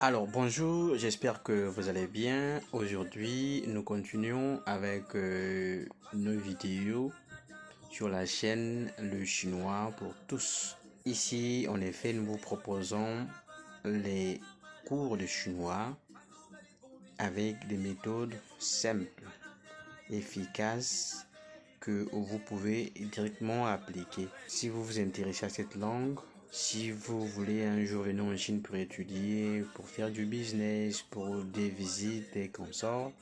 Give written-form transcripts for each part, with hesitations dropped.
Alors bonjour, j'espère que vous allez bien. Aujourd'hui, nous continuons avec nos vidéos sur la chaîne Le Chinois pour tous. Ici, en effet, nous vous proposons les cours de chinois avec des méthodes simples, efficaces que vous pouvez directement appliquer. Si vous vous intéressez à cette langue, si vous voulez un jour venir en Chine pour étudier, pour faire du business, pour des visites et consorts,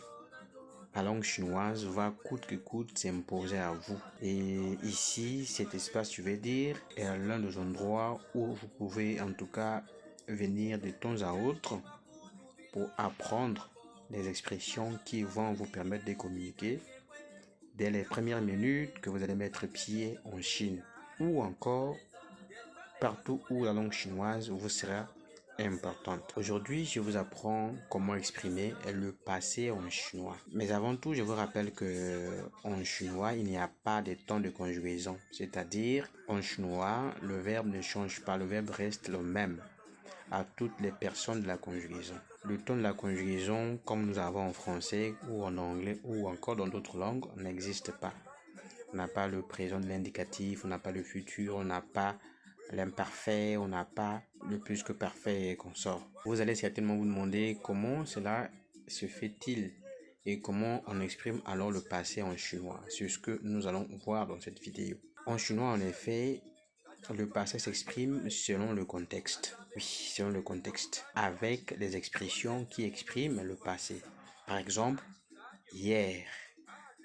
la langue chinoise va coûte que coûte s'imposer à vous. Et ici, cet espace, je vais dire, est l'un des endroits où vous pouvez en tout cas venir de temps à autre pour apprendre des expressions qui vont vous permettre de communiquer dès les premières minutes que vous allez mettre pied en Chine, ou encore partout où la langue chinoise vous sera importante. Aujourd'hui, je vous apprends comment exprimer le passé en chinois. Mais avant tout, je vous rappelle que en chinois, il n'y a pas de temps de conjugaison. C'est-à-dire, en chinois, le verbe ne change pas, le verbe reste le même à toutes les personnes de la conjugaison. Le ton de la conjugaison, comme nous avons en français ou en anglais ou encore dans d'autres langues, n'existe pas. On n'a pas le présent de l'indicatif, on n'a pas le futur, on n'a pas l'imparfait, on n'a pas le plus que parfait et consort. Vous allez certainement vous demander comment cela se fait-il et comment on exprime alors le passé en chinois. C'est ce que nous allons voir dans cette vidéo. En chinois, en effet, le passé s'exprime selon le contexte. Oui, selon le contexte. Avec des expressions qui expriment le passé. Par exemple, hier,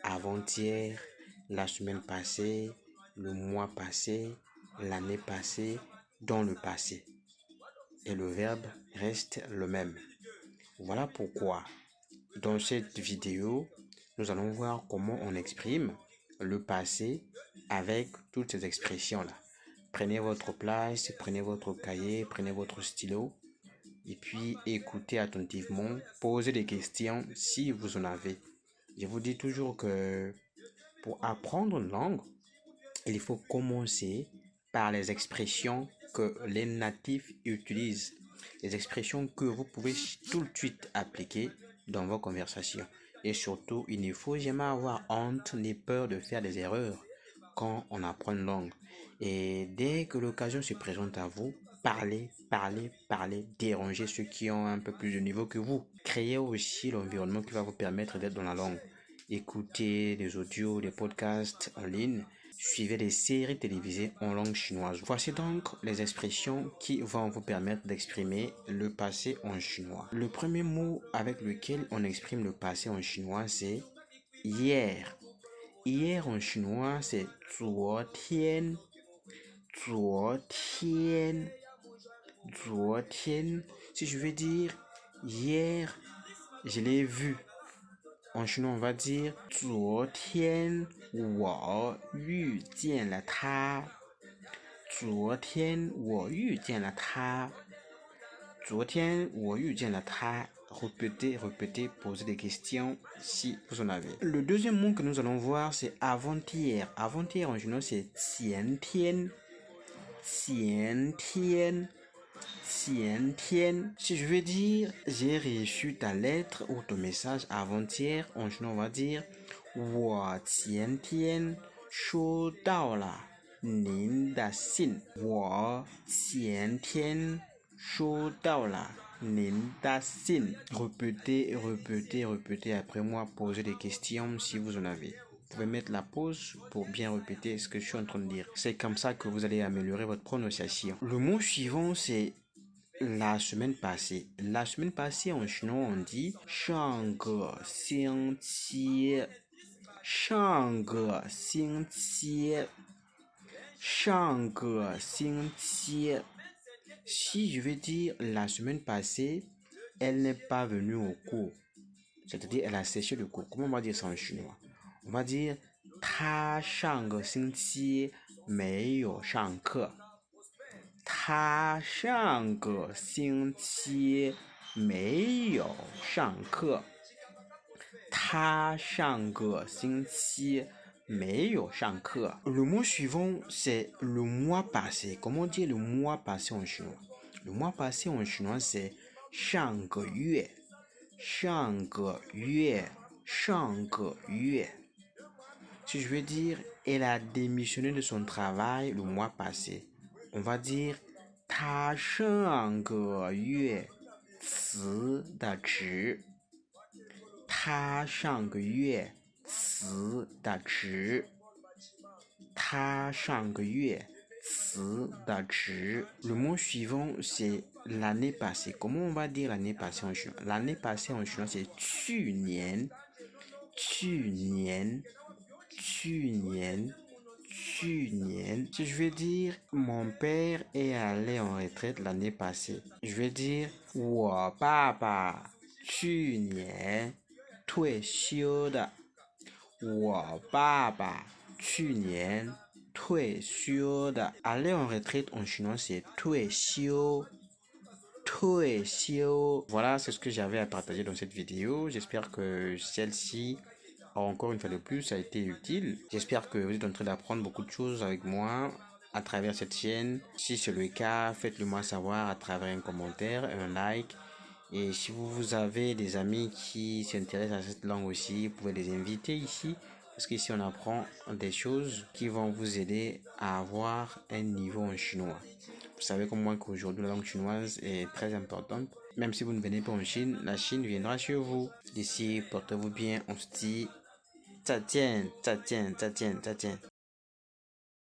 avant-hier, la semaine passée, le mois passé, l'année passée, dans le passé. Et le verbe reste le même. Voilà pourquoi, dans cette vidéo, nous allons voir comment on exprime le passé avec toutes ces expressions-là. Prenez votre place, prenez votre cahier, prenez votre stylo et puis écoutez attentivement, posez des questions si vous en avez. Je vous dis toujours que pour apprendre une langue, il faut commencer par les expressions que les natifs utilisent, les expressions que vous pouvez tout de suite appliquer dans vos conversations. Et surtout, il ne faut jamais avoir honte ni peur de faire des erreurs quand on apprend une langue. Et dès que l'occasion se présente à vous, parlez, parlez, parlez, dérangez ceux qui ont un peu plus de niveau que vous. Créez aussi l'environnement qui va vous permettre d'être dans la langue. Écoutez des audios, des podcasts en ligne, suivez des séries télévisées en langue chinoise. Voici donc les expressions qui vont vous permettre d'exprimer le passé en chinois. Le premier mot avec lequel on exprime le passé en chinois, c'est hier. Hier en chinois, c'est 昨天, 昨天, 昨天. Si je veux dire hier, je l'ai vu. En chinois, on va dire 昨天我遇见了他。昨天我遇见了他。昨天我遇见了他。Répétez, répétez, posez des questions si vous en avez. Le deuxième mot que nous allons voir, c'est avant-hier. Avant-hier en chinois, c'est 前天. 前天. 前天. Si je veux dire, j'ai reçu ta lettre ou ton message avant-hier, en chinois, on va dire 我前天收到了您的信。我前天收到了您的信。Répétez, répétez, répétez après moi, posez des questions si vous en avez. Vous pouvez mettre la pause pour bien répéter ce que je suis en train de dire. C'est comme ça que vous allez améliorer votre prononciation. Le mot suivant, c'est la semaine passée. La semaine passée, en chinois, on dit 上个星期。上个星期。上个星期。Si je veux dire la semaine passée, elle n'est pas venue au cours. C'est-à-dire, elle a séché le cours. Comment on va dire ça en chinois? On va dire 她上个星期没有上课。她上个星期没有上课。她上个星期没有上课。Le mot suivant, c'est le mois passé. Comment dire le mois passé en chinois? Le mois passé en chinois, c'est 上个月，上个月，上个月。Si je veux dire, elle a démissionné de son travail le mois passé, on va dire 她上个月辞的职。她上个月辞的职。她上个月辞的职。Le mot suivant, c'est l'année passée. Comment on va dire l'année passée en chinois? L'année passée en chinois, c'est 去年。去年。去年。去年。Si je veux dire, mon père est allé en retraite l'année passée. Je veux dire, 我爸爸去年退休的。我爸爸去年退休的。Aller en retraite en chinois, c'est 退休。退休。Voilà, c'est ce que j'avais à partager dans cette vidéo. J'espère que celle-ci, encore une fois de plus, a été utile. J'espère que vous êtes en train d'apprendre beaucoup de choses avec moi à travers cette chaîne. Si c'est le cas, faites-le moi savoir à travers un commentaire, un like. Et si vous avez des amis qui s'intéressent à cette langue aussi, vous pouvez les inviter ici. Parce qu'ici, on apprend des choses qui vont vous aider à avoir un niveau en chinois. Vous savez comme moi qu'aujourd'hui, la langue chinoise est très importante. Même si vous ne venez pas en Chine, la Chine viendra chez vous. D'ici, portez-vous bien. On se dit 再见，再见，再见，再见。